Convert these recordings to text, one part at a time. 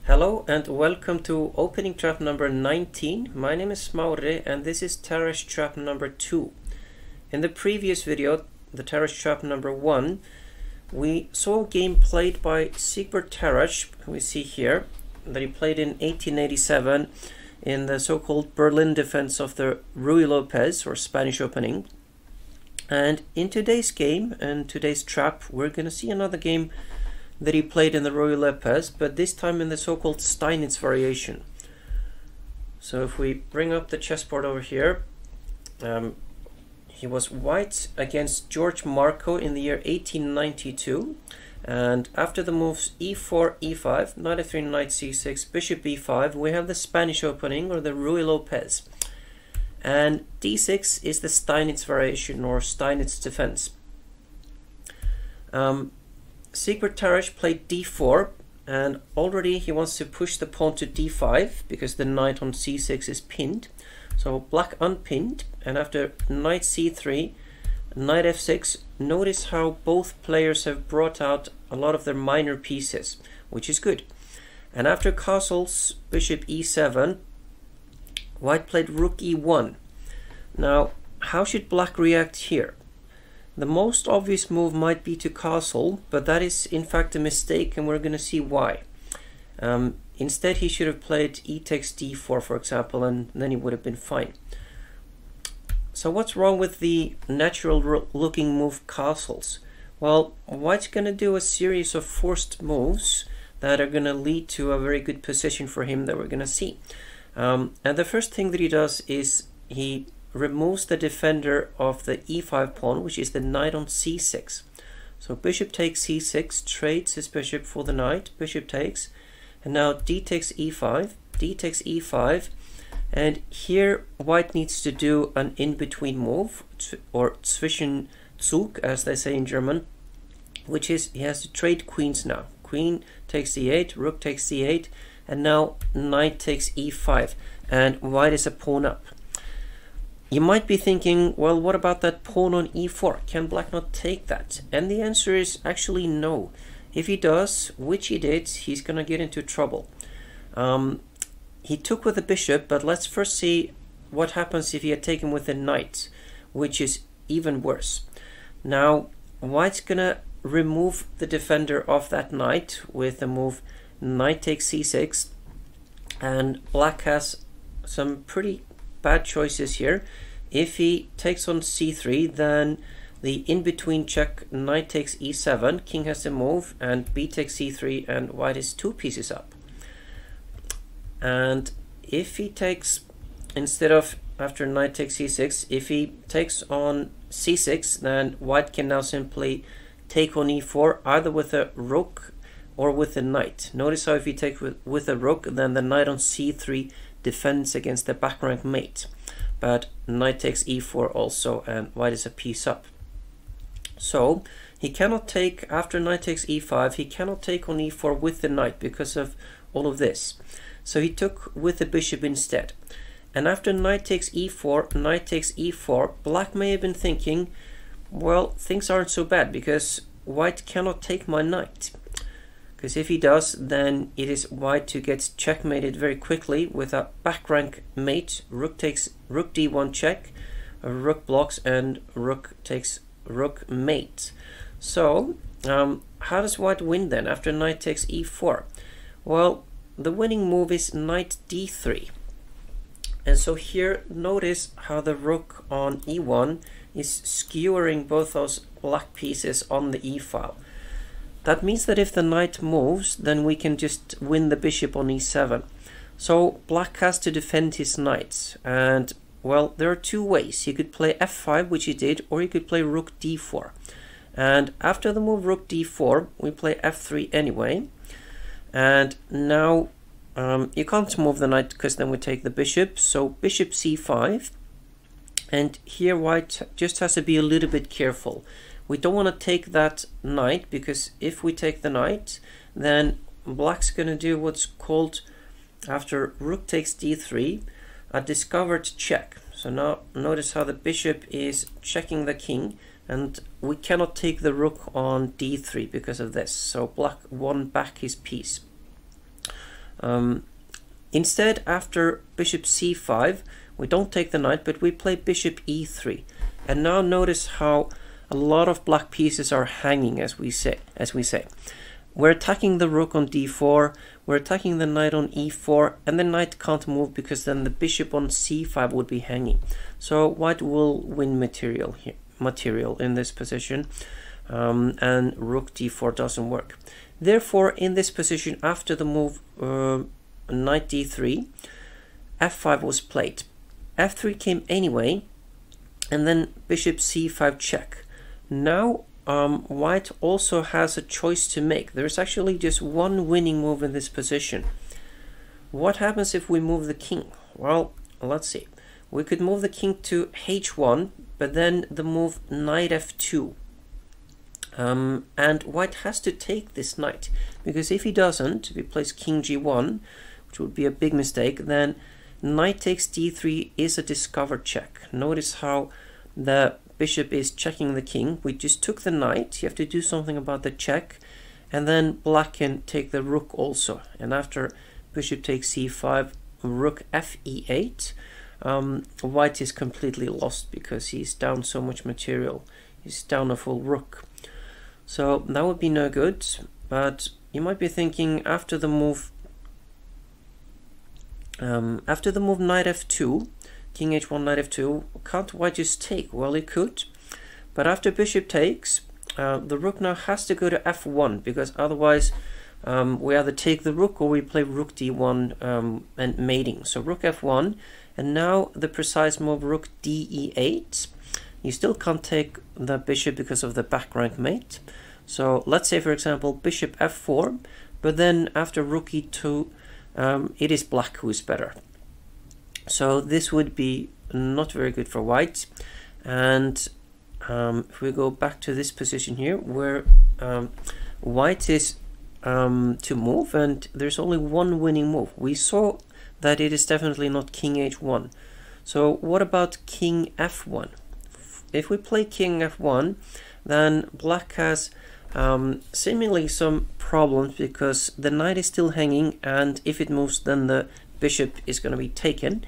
Hello and welcome to opening trap number 19. My name is Smauri and this is Tarrasch trap number 2. In the previous video, the Tarrasch trap number 1, we saw a game played by Siegbert Tarrasch, who we see here, that he played in 1887 in the so-called Berlin defense of the Ruy Lopez, or Spanish opening. And in today's game and today's trap, we're going to see another game that he played in the Ruy Lopez, but this time in the so-called Steinitz Variation. So if we bring up the chessboard over here, he was white against George Marco in the year 1892, and after the moves e4, e5, knight f3, knight c6, bishop e5, we have the Spanish opening, or the Ruy Lopez, and d6 is the Steinitz Variation, or Steinitz defense. Siegbert Tarrasch played d4, and already he wants to push the pawn to d5 because the knight on c6 is pinned. So black unpinned, and after knight c3, knight f6, notice how both players have brought out a lot of their minor pieces, which is good. And after castles, bishop e7, white played rook e1. Now, how should black react here? The most obvious move might be to castle, but that is in fact a mistake, and we're going to see why. Instead, he should have played e takes d4, for example, and then he would have been fine. So what's wrong with the natural looking move castles? Well, white's going to do a series of forced moves that are going to lead to a very good position for him that we're going to see. And the first thing that he does is he removes the defender of the e5 pawn, which is the knight on c6. So bishop takes c6, trades his bishop for the knight, bishop takes, and now d takes e5, d takes e5, and here white needs to do an in-between move, or Zwischenzug, as they say in German, which is he has to trade queens now. Queen takes c8, rook takes c8, and now knight takes e5, and white is a pawn up. You might be thinking, well, what about that pawn on e4? Can black not take that? And the answer is actually no. If he does, which he did, he's going to get into trouble. He took with the bishop, but let's first see what happens if he had taken with the knight, which is even worse. Now, white's going to remove the defender of that knight with the move knight takes c6, and black has some pretty bad choices here. If he takes on c3, then the in-between check knight takes e7, king has to move, and b takes c3, and white is 2 pieces up. And if he takes, instead of after knight takes c6, if he takes on c6, then white can now simply take on e4, either with a rook or with a knight. Notice how if he takes with a rook, then the knight on c3 defends against the back rank mate, but knight takes e4 also, and white is a piece up. So he cannot take, after knight takes e5, he cannot take on e4 with the knight because of all of this. So he took with the bishop instead. And after knight takes e4, knight takes e4, black may have been thinking, well, things aren't so bad because white cannot take my knight. Because if he does, then it is white to get checkmated very quickly with a back rank mate. Rook takes rook d1 check, rook blocks, and rook takes rook mate. So how does white win then after knight takes e4? Well, the winning move is knight d3. And so here, notice how the rook on e1 is skewering both those black pieces on the e-file. That means that if the knight moves, then we can just win the bishop on e7. So black has to defend his knights, and well, there are two ways. He could play f5, which he did, or he could play rook d4. And after the move rook d4, we play f3 anyway. And now you can't move the knight because then we take the bishop, so bishop c5. And here white just has to be a little bit careful. We don't want to take that knight, because if we take the knight, then black's going to do what's called, after rook takes d3, a discovered check. So now notice how the bishop is checking the king, and we cannot take the rook on d3 because of this. So black won back his piece. Instead, after bishop c5, we don't take the knight, but we play bishop e3. And now notice how a lot of black pieces are hanging, as we say. We're attacking the rook on d4, we're attacking the knight on e4, and the knight can't move because then the bishop on c5 would be hanging. So white will win material in this position, and rook d4 doesn't work. Therefore, in this position, after the move knight d3, f5 was played. f3 came anyway, and then bishop c5 check. Now white also has a choice to make. There's actually just one winning move in this position. What happens if we move the king? Well, let's see. We could move the king to h1, but then the move knight f2. And white has to take this knight, because if he doesn't, if he plays king g1, which would be a big mistake, then knight takes d3 is a discovered check. Notice how the bishop is checking the king. We just took the knight. You have to do something about the check, and then black can take the rook also. And after bishop takes c5, rook fe8, white is completely lost because he's down so much material. He's down a full rook. So that would be no good. But you might be thinking, after the move knight f2, king h1, knight f2, can't white just take? Well, he could, but after bishop takes, the rook now has to go to f1, because otherwise we either take the rook or we play rook d1 and mating. So rook f1, and now the precise move rook de8. You still can't take the bishop because of the back rank mate. So let's say, for example, bishop f4, but then after rook e2, it is black who is better. So this would be not very good for white. And if we go back to this position here, where white is to move, and there's only one winning move. We saw that it is definitely not king h1. So what about king f1? If we play king f1, then black has seemingly some problems, because the knight is still hanging, and if it moves, then the bishop is going to be taken.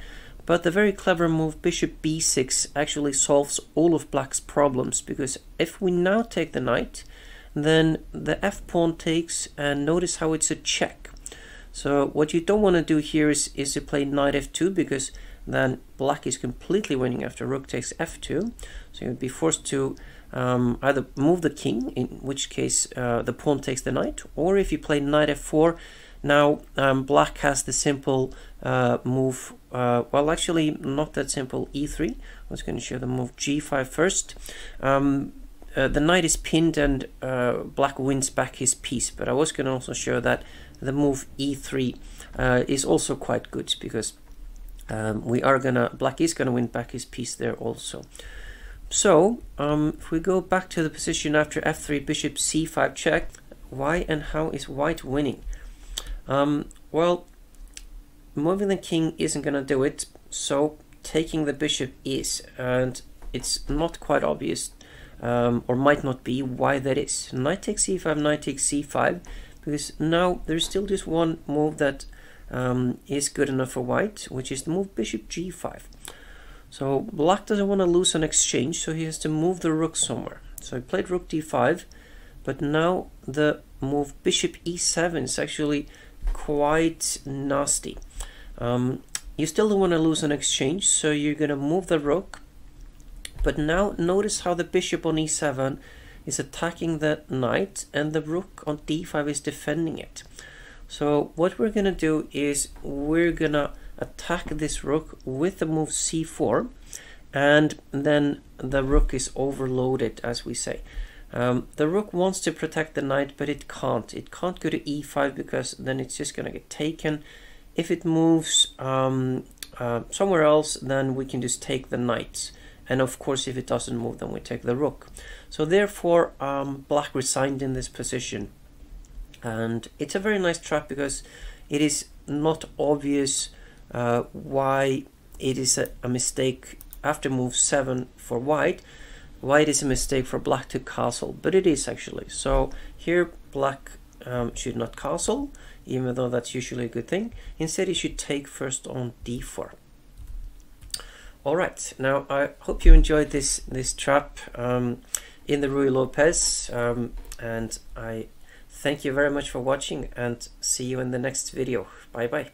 But the very clever move bishop b6 actually solves all of black's problems, because if we now take the knight, then the f pawn takes, and notice how it's a check. So what you don't want to do here is to play knight f2, because then black is completely winning after rook takes f2. So you'd be forced to either move the king, in which case the pawn takes the knight, or if you play knight f4, now black has the simple move, well, actually not that simple, e3. I was going to show the move g5 first. The knight is pinned, and black wins back his piece, but I was going to also show that the move e3 is also quite good, because black is gonna win back his piece there also. So if we go back to the position after f3, bishop c5 check, why and how is white winning? Well, moving the king isn't gonna do it, so taking the bishop is, and it's not quite obvious, or might not be, why that is. Knight takes c5, knight takes c5, because now there's still just one move that is good enough for white, which is the move bishop g5. So black doesn't want to lose an exchange, so he has to move the rook somewhere. So he played rook d5, but now the move bishop e7 is actually quite nasty. You still don't want to lose an exchange, so you're going to move the rook, but now notice how the bishop on e7 is attacking the knight, and the rook on d5 is defending it. So what we're going to do is we're going to attack this rook with the move c4, and then the rook is overloaded, as we say. The rook wants to protect the knight, but it can't. It can't go to e5, because then it's just going to get taken. If it moves somewhere else, then we can just take the knight. And of course, if it doesn't move, then we take the rook. So therefore, black resigned in this position. And it's a very nice trap, because it is not obvious why it is a mistake after move 7 for white. Why it is a mistake for black to castle, but it is actually. So here black should not castle. even though that's usually a good thing. Instead, he should take first on d4. All right, now I hope you enjoyed this trap in the Ruy Lopez, and I thank you very much for watching, and see you in the next video. Bye bye.